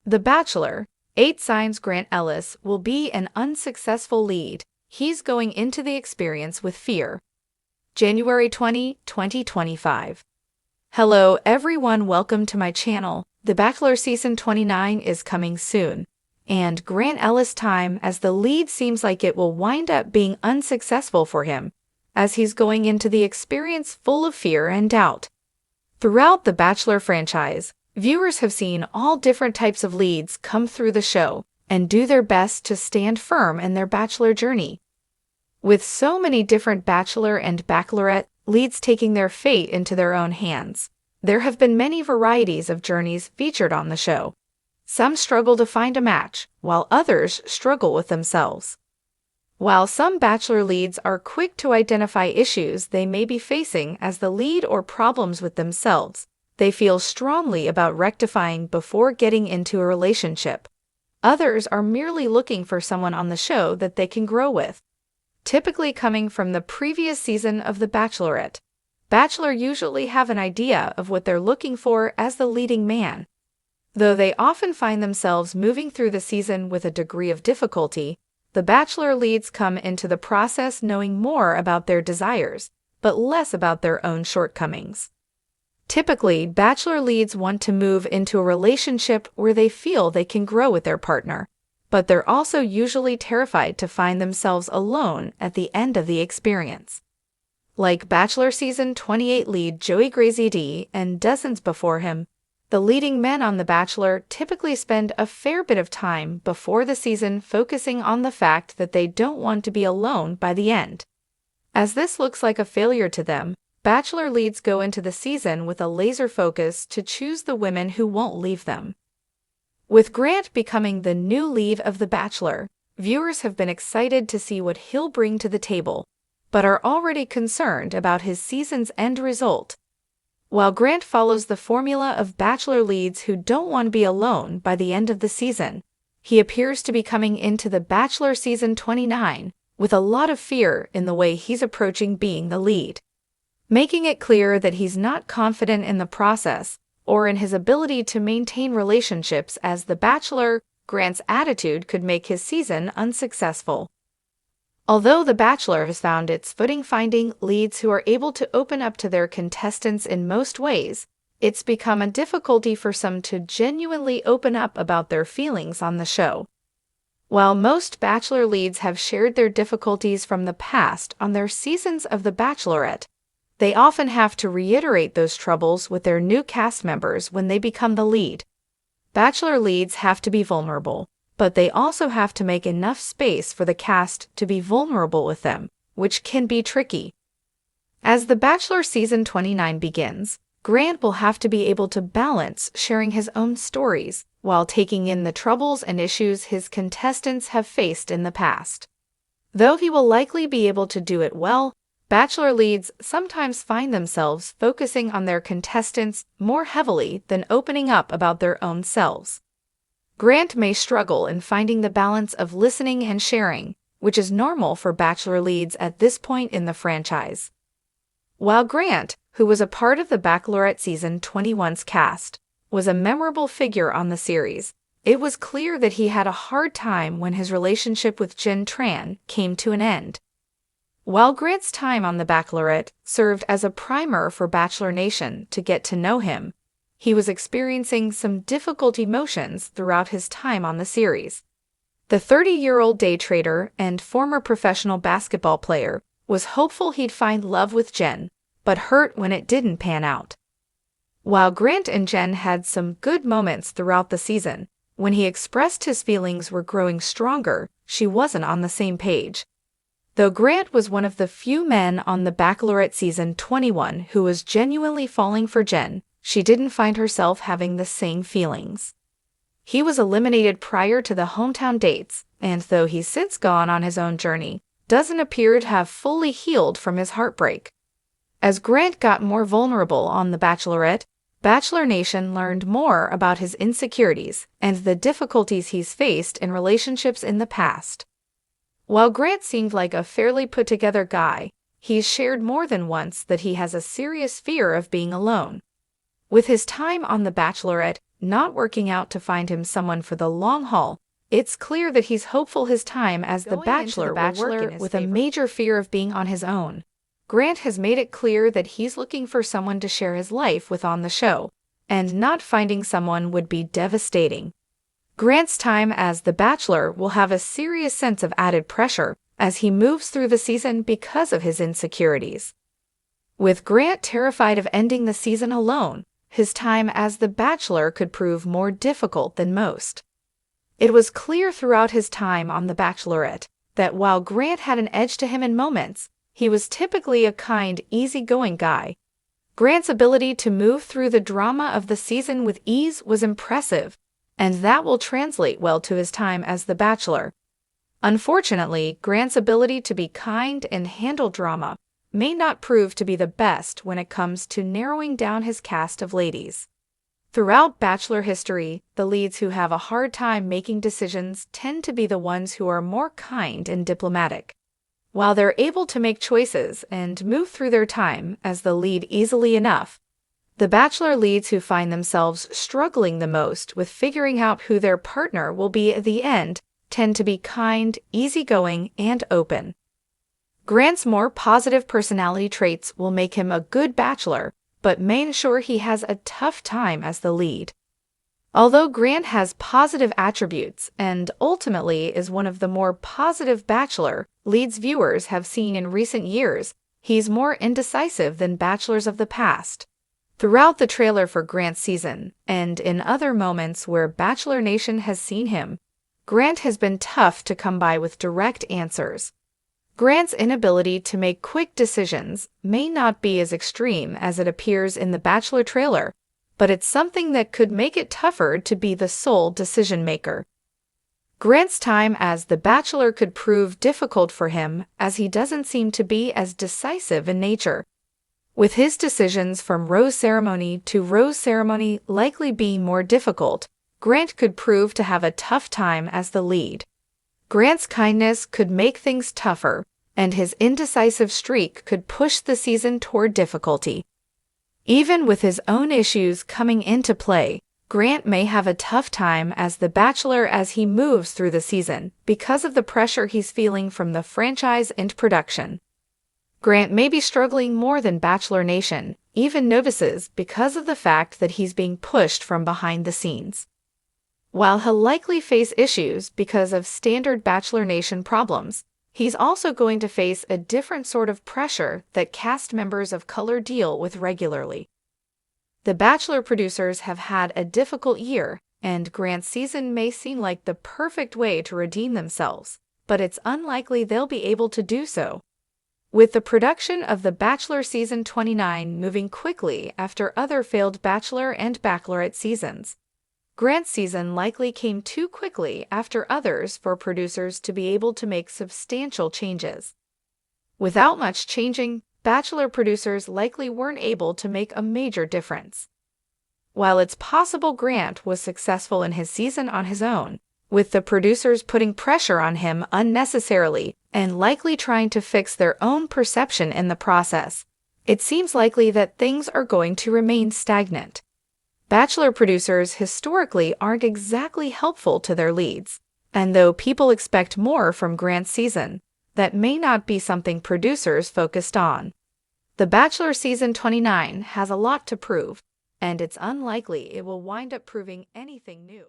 The Bachelor, 8 signs Grant Ellis will be an unsuccessful lead. He's going into the experience with fear. January 20, 2025. Hello everyone, welcome to my channel. The Bachelor Season 29 is coming soon, and Grant Ellis' time as the lead seems like it will wind up being unsuccessful for him, as he's going into the experience full of fear and doubt. Throughout the Bachelor franchise, viewers have seen all different types of leads come through the show and do their best to stand firm in their Bachelor journey. With so many different Bachelor and Bachelorette leads taking their fate into their own hands, there have been many varieties of journeys featured on the show. Some struggle to find a match, while others struggle with themselves. While some Bachelor leads are quick to identify issues they may be facing as the lead or problems with themselves, they feel strongly about rectifying before getting into a relationship. Others are merely looking for someone on the show that they can grow with. Typically coming from the previous season of The Bachelorette, Bachelor usually have an idea of what they're looking for as the leading man. Though they often find themselves moving through the season with a degree of difficulty, the Bachelor leads come into the process knowing more about their desires, but less about their own shortcomings. Typically, Bachelor leads want to move into a relationship where they feel they can grow with their partner, but they're also usually terrified to find themselves alone at the end of the experience. Like Bachelor Season 28 lead Joey Graziadí and dozens before him, the leading men on The Bachelor typically spend a fair bit of time before the season focusing on the fact that they don't want to be alone by the end. As this looks like a failure to them, Bachelor leads go into the season with a laser focus to choose the women who won't leave them. With Grant becoming the new lead of The Bachelor, viewers have been excited to see what he'll bring to the table, but are already concerned about his season's end result. While Grant follows the formula of Bachelor leads who don't want to be alone by the end of the season, he appears to be coming into The Bachelor Season 29 with a lot of fear in the way he's approaching being the lead, making it clear that he's not confident in the process or in his ability to maintain relationships as The Bachelor. Grant's attitude could make his season unsuccessful. Although The Bachelor has found its footing finding leads who are able to open up to their contestants in most ways, it's become a difficulty for some to genuinely open up about their feelings on the show. While most Bachelor leads have shared their difficulties from the past on their seasons of The Bachelorette, they often have to reiterate those troubles with their new cast members when they become the lead. Bachelor leads have to be vulnerable, but they also have to make enough space for the cast to be vulnerable with them, which can be tricky. As The Bachelor Season 29 begins, Grant will have to be able to balance sharing his own stories while taking in the troubles and issues his contestants have faced in the past. Though he will likely be able to do it well, Bachelor leads sometimes find themselves focusing on their contestants more heavily than opening up about their own selves. Grant may struggle in finding the balance of listening and sharing, which is normal for Bachelor leads at this point in the franchise. While Grant, who was a part of the Bachelorette Season 21's cast, was a memorable figure on the series, it was clear that he had a hard time when his relationship with Jen Tran came to an end. While Grant's time on The Bachelorette served as a primer for Bachelor Nation to get to know him, he was experiencing some difficult emotions throughout his time on the series. The 30-year-old day trader and former professional basketball player was hopeful he'd find love with Jen, but hurt when it didn't pan out. While Grant and Jen had some good moments throughout the season, when he expressed his feelings were growing stronger, she wasn't on the same page. Though Grant was one of the few men on The Bachelorette Season 21 who was genuinely falling for Jen, she didn't find herself having the same feelings. He was eliminated prior to the hometown dates, and though he's since gone on his own journey, doesn't appear to have fully healed from his heartbreak. As Grant got more vulnerable on The Bachelorette, Bachelor Nation learned more about his insecurities and the difficulties he's faced in relationships in the past. While Grant seemed like a fairly put-together guy, he's shared more than once that he has a serious fear of being alone. With his time on The Bachelorette, not working out to find him someone for the long haul, it's clear that he's hopeful his time as the Bachelor will work with a major fear of being on his own. Grant has made it clear that he's looking for someone to share his life with on the show, and not finding someone would be devastating. Grant's time as the Bachelor will have a serious sense of added pressure as he moves through the season because of his insecurities. With Grant terrified of ending the season alone, his time as the Bachelor could prove more difficult than most. It was clear throughout his time on The Bachelorette that while Grant had an edge to him in moments, he was typically a kind, easygoing guy. Grant's ability to move through the drama of the season with ease was impressive, and that will translate well to his time as the Bachelor. Unfortunately, Grant's ability to be kind and handle drama may not prove to be the best when it comes to narrowing down his cast of ladies. Throughout Bachelor history, the leads who have a hard time making decisions tend to be the ones who are more kind and diplomatic. While they're able to make choices and move through their time as the lead easily enough, the Bachelor leads who find themselves struggling the most with figuring out who their partner will be at the end tend to be kind, easygoing, and open. Grant's more positive personality traits will make him a good Bachelor, but may ensure he has a tough time as the lead. Although Grant has positive attributes and ultimately is one of the more positive Bachelor leads viewers have seen in recent years, he's more indecisive than Bachelors of the past. Throughout the trailer for Grant's season, and in other moments where Bachelor Nation has seen him, Grant has been tough to come by with direct answers. Grant's inability to make quick decisions may not be as extreme as it appears in the Bachelor trailer, but it's something that could make it tougher to be the sole decision-maker. Grant's time as the Bachelor could prove difficult for him as he doesn't seem to be as decisive in nature. With his decisions from rose ceremony to rose ceremony likely being more difficult, Grant could prove to have a tough time as the lead. Grant's kindness could make things tougher, and his indecisive streak could push the season toward difficulty. Even with his own issues coming into play, Grant may have a tough time as the Bachelor as he moves through the season because of the pressure he's feeling from the franchise and production. Grant may be struggling more than Bachelor Nation even notices because of the fact that he's being pushed from behind the scenes. While he'll likely face issues because of standard Bachelor Nation problems, he's also going to face a different sort of pressure that cast members of color deal with regularly. The Bachelor producers have had a difficult year, and Grant's season may seem like the perfect way to redeem themselves, but it's unlikely they'll be able to do so. With the production of The Bachelor Season 29 moving quickly after other failed Bachelor and Bachelorette seasons, Grant's season likely came too quickly after others for producers to be able to make substantial changes. Without much changing, Bachelor producers likely weren't able to make a major difference. While it's possible Grant was successful in his season on his own, with the producers putting pressure on him unnecessarily and likely trying to fix their own perception in the process, it seems likely that things are going to remain stagnant. Bachelor producers historically aren't exactly helpful to their leads, and though people expect more from Grant's season, that may not be something producers focused on. The Bachelor Season 29 has a lot to prove, and it's unlikely it will wind up proving anything new.